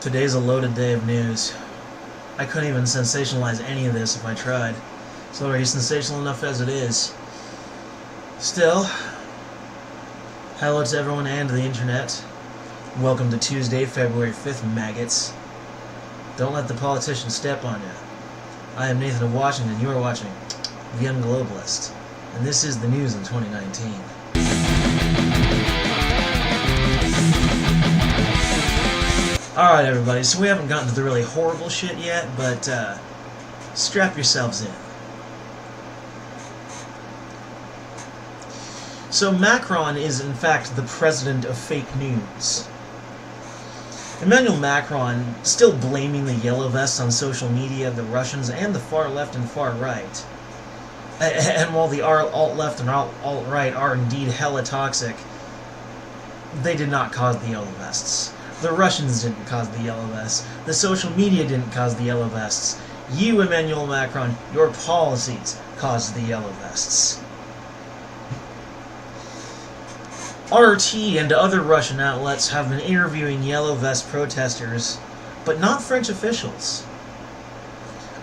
Today's a loaded day of news. I couldn't even sensationalize any of this if I tried. It's already sensational enough as it is. Still, hello to everyone and the internet. Welcome to Tuesday, February 5th, maggots. Don't let the politicians step on you. I am Nathan of Washington, you are watching The Globalist, and this is the news in 2019. Alright everybody, so we haven't gotten to the really horrible shit yet, but strap yourselves in. So Macron is in fact the president of fake news. Emmanuel Macron still blaming the yellow vests on social media, the Russians, and the far left and far right. And while the alt-left and alt-right are indeed hella toxic, they did not cause the yellow vests. The Russians didn't cause the yellow vests. The social media didn't cause the yellow vests. You, Emmanuel Macron, your policies caused the yellow vests. RT and other Russian outlets have been interviewing yellow vest protesters, but not French officials.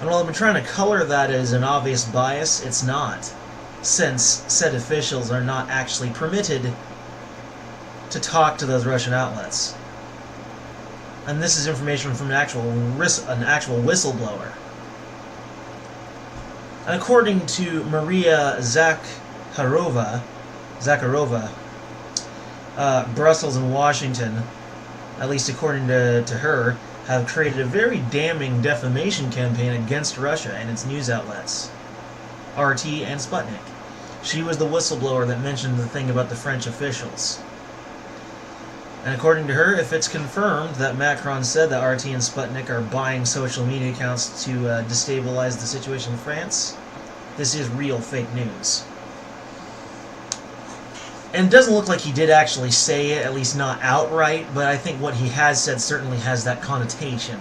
And while I've been trying to color that as an obvious bias, it's not, since said officials are not actually permitted to talk to those Russian outlets. And this is information from an actual whistleblower. And according to Maria Zakharova, Brussels and Washington, at least according to her, have created a very damning defamation campaign against Russia and its news outlets, RT and Sputnik. She was the whistleblower that mentioned the thing about the French officials. And according to her, if it's confirmed that Macron said that RT and Sputnik are buying social media accounts to destabilize the situation in France, this is real fake news. And it doesn't look like he did actually say it, at least not outright, but I think what he has said certainly has that connotation.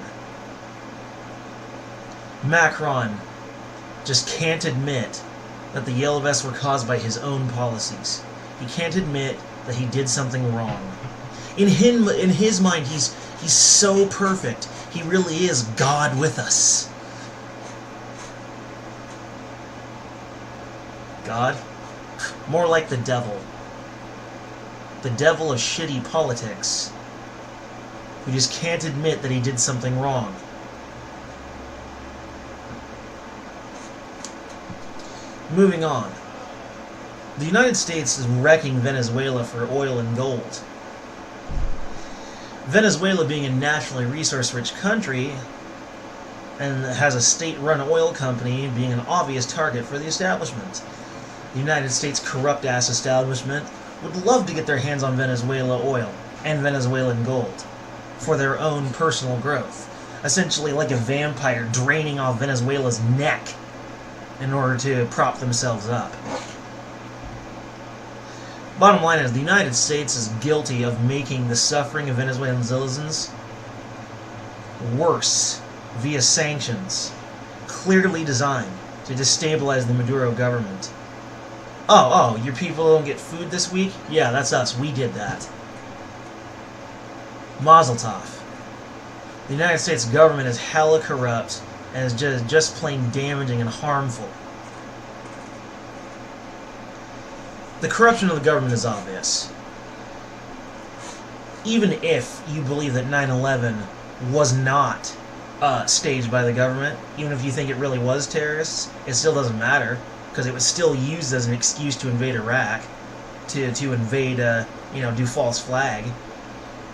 Macron just can't admit that the yellow vests were caused by his own policies. He can't admit that he did something wrong. In his mind, he's so perfect. He really is God with us. God? More like the devil. The devil of shitty politics, who just can't admit that he did something wrong. Moving on. The United States is wrecking Venezuela for oil and gold. Venezuela being a naturally resource-rich country and has a state-run oil company being an obvious target for the establishment. The United States' corrupt-ass establishment would love to get their hands on Venezuela oil and Venezuelan gold for their own personal growth, essentially like a vampire draining off Venezuela's neck in order to prop themselves up. Bottom line is, the United States is guilty of making the suffering of Venezuelan citizens worse via sanctions, clearly designed to destabilize the Maduro government. Oh, your people don't get food this week? Yeah, that's us. We did that. Mazel tov. The United States government is hella corrupt and is just plain damaging and harmful. The corruption of the government is obvious. Even if you believe that 9/11 was not staged by the government, even if you think it really was terrorists, it still doesn't matter, because it was still used as an excuse to invade Iraq, to invade, do false flag.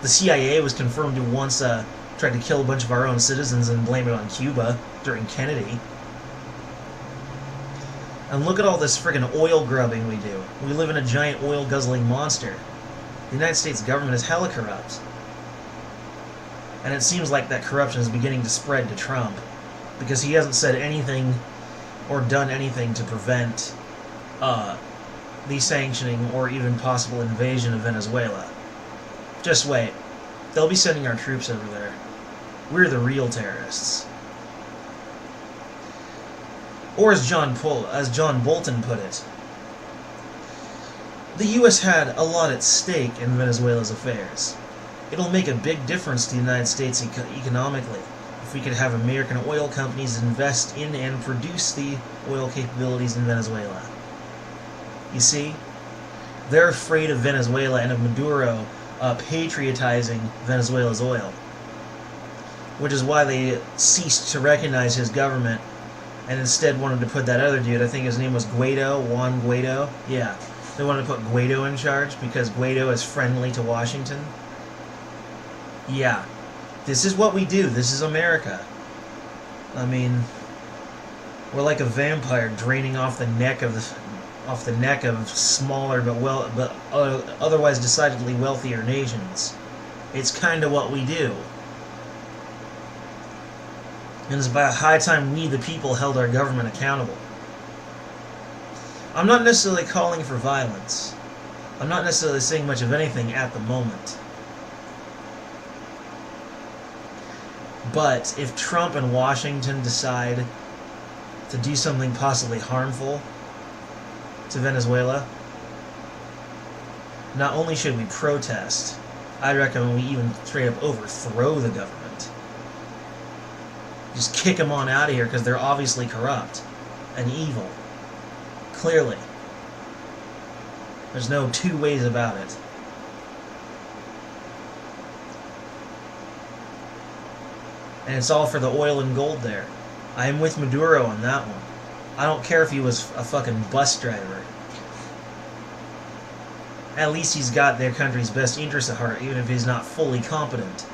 The CIA was confirmed to once tried to kill a bunch of our own citizens and blame it on Cuba during Kennedy. And look at all this friggin' oil grubbing we do. We live in a giant oil-guzzling monster. The United States government is hella corrupt. And it seems like that corruption is beginning to spread to Trump, because he hasn't said anything or done anything to prevent the sanctioning or even possible invasion of Venezuela. Just wait. They'll be sending our troops over there. We're the real terrorists. Or as John Bolton put it, the U.S. had a lot at stake in Venezuela's affairs. It'll make a big difference to the United States economically if we could have American oil companies invest in and produce the oil capabilities in Venezuela. You see? They're afraid of Venezuela and of Maduro patriotizing Venezuela's oil, which is why they ceased to recognize his government and instead wanted to put that other dude, I think his name was Guaido, Juan Guaido. Yeah, they wanted to put Guaido in charge because Guaido is friendly to Washington. Yeah, this is what we do. This is America. I mean, we're like a vampire draining off the neck of smaller but otherwise decidedly wealthier nations. It's kind of what we do. And it's about high time we, the people, held our government accountable. I'm not necessarily calling for violence. I'm not necessarily saying much of anything at the moment. But if Trump and Washington decide to do something possibly harmful to Venezuela, not only should we protest, I'd recommend we even straight up overthrow the government. Just kick them on out of here because they're obviously corrupt and evil. Clearly. There's no two ways about it. And it's all for the oil and gold there. I am with Maduro on that one. I don't care if he was a fucking bus driver. At least he's got their country's best interests at heart, even if he's not fully competent.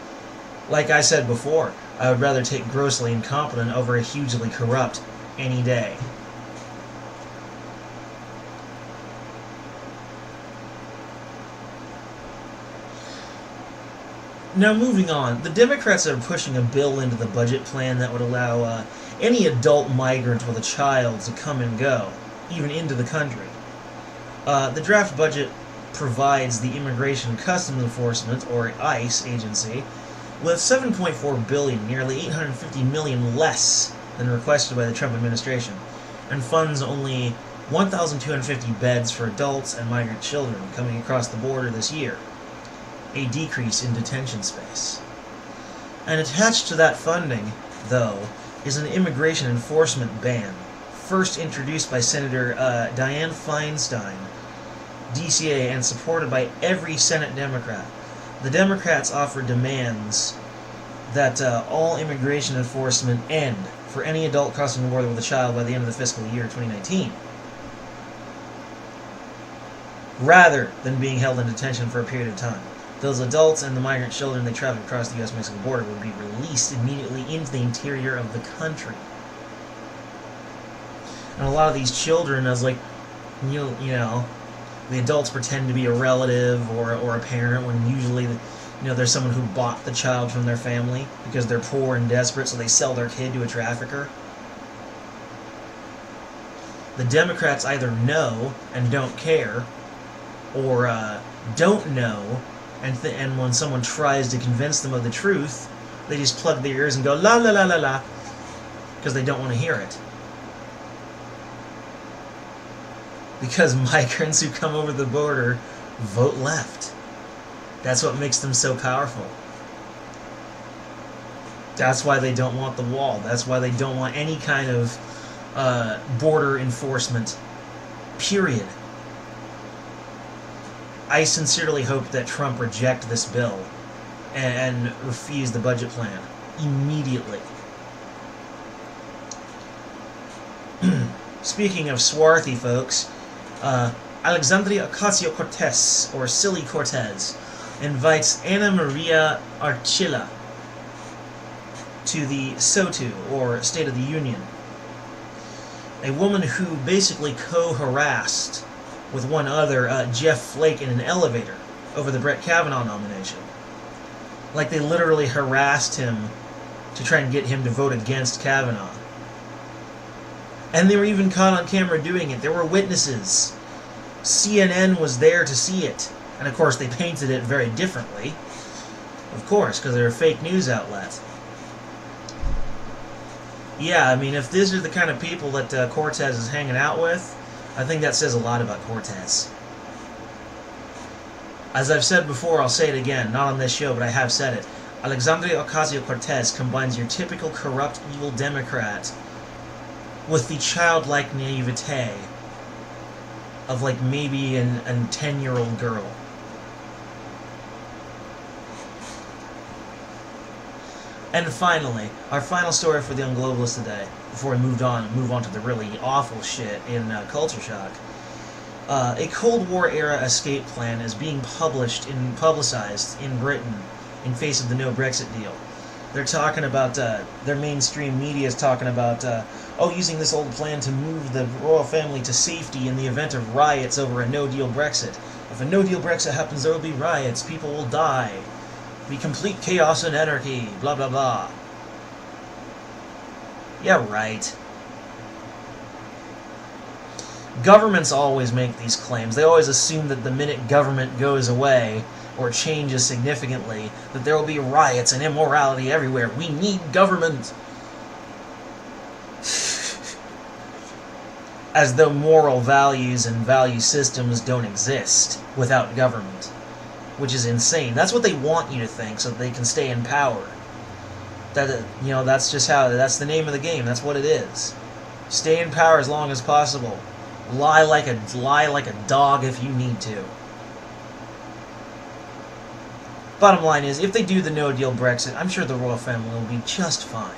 Like I said before, I would rather take grossly incompetent over a hugely corrupt any day. Now moving on, the Democrats are pushing a bill into the budget plan that would allow any adult migrant with a child to come and go, even into the country. The draft budget provides the Immigration and Customs Enforcement, or ICE, agency with $7.4 billion, nearly $850 million less than requested by the Trump administration, and funds only 1,250 beds for adults and migrant children coming across the border this year, a decrease in detention space. And attached to that funding, though, is an immigration enforcement ban, first introduced by Senator Dianne Feinstein, DCA, and supported by every Senate Democrat. The Democrats offer demands that all immigration enforcement end for any adult crossing the border with a child by the end of the fiscal year 2019, rather than being held in detention for a period of time. Those adults and the migrant children they travel across the U.S.-Mexico border would be released immediately into the interior of the country. And a lot of these children, as like, you know, the adults pretend to be a relative or a parent when usually, there's someone who bought the child from their family because they're poor and desperate, so they sell their kid to a trafficker. The Democrats either know and don't care, or don't know, and when someone tries to convince them of the truth, they just plug their ears and go la la la la la, because they don't want to hear it. Because migrants who come over the border vote left. That's what makes them so powerful. That's why they don't want the wall. That's why they don't want any kind of border enforcement, period. I sincerely hope that Trump reject this bill and refuse the budget plan immediately. Speaking of swarthy folks, Alexandria Ocasio-Cortez, or Silly Cortez, invites Ana Maria Archila to the SOTU, or State of the Union. A woman who basically co-harassed with one other, Jeff Flake, in an elevator over the Brett Kavanaugh nomination. Like, they literally harassed him to try and get him to vote against Kavanaugh. And they were even caught on camera doing it. There were witnesses. CNN was there to see it. And of course, they painted it very differently. Of course, because they're a fake news outlet. Yeah, I mean, if these are the kind of people that Cortez is hanging out with, I think that says a lot about Cortez. As I've said before, I'll say it again, not on this show, but I have said it. Alexandria Ocasio-Cortez combines your typical corrupt, evil Democrat with the childlike naivete of, like, maybe a 10-year-old girl. And finally, our final story for the Young Globalist today, before we move on to the really awful shit in Culture Shock. A Cold War-era escape plan is being publicized in Britain in face of the no Brexit deal. They're talking about, their mainstream media is talking about, using this old plan to move the royal family to safety in the event of riots over a no-deal Brexit. If a no-deal Brexit happens, there will be riots, people will die. Be complete chaos and anarchy, blah blah blah. Yeah, right. Governments always make these claims. They always assume that the minute government goes away, or changes significantly, that there will be riots and immorality everywhere. We need government! As though moral values and value systems don't exist without government. Which is insane. That's what they want you to think, so that they can stay in power. That's just that's the name of the game. That's what it is. Stay in power as long as possible. Lie like a dog if you need to. Bottom line is, if they do the no-deal Brexit, I'm sure the royal family will be just fine.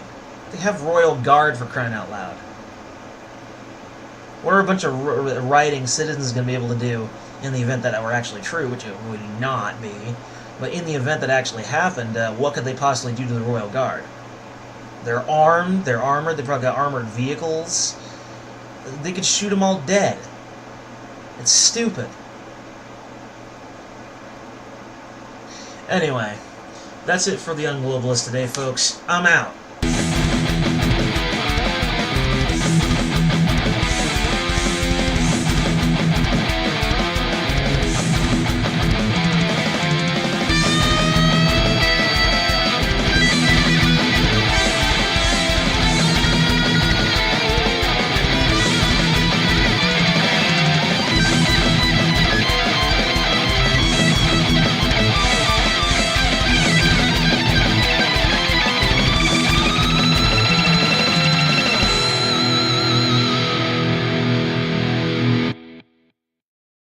They have royal guard, for crying out loud. What are a bunch of rioting citizens going to be able to do in the event that it were actually true, which it would not be, but in the event that actually happened, what could they possibly do to the royal guard? They're armed, they're armored, they probably got armored vehicles. They could shoot them all dead. It's stupid. Anyway, that's it for the Young Globalist today, folks. I'm out.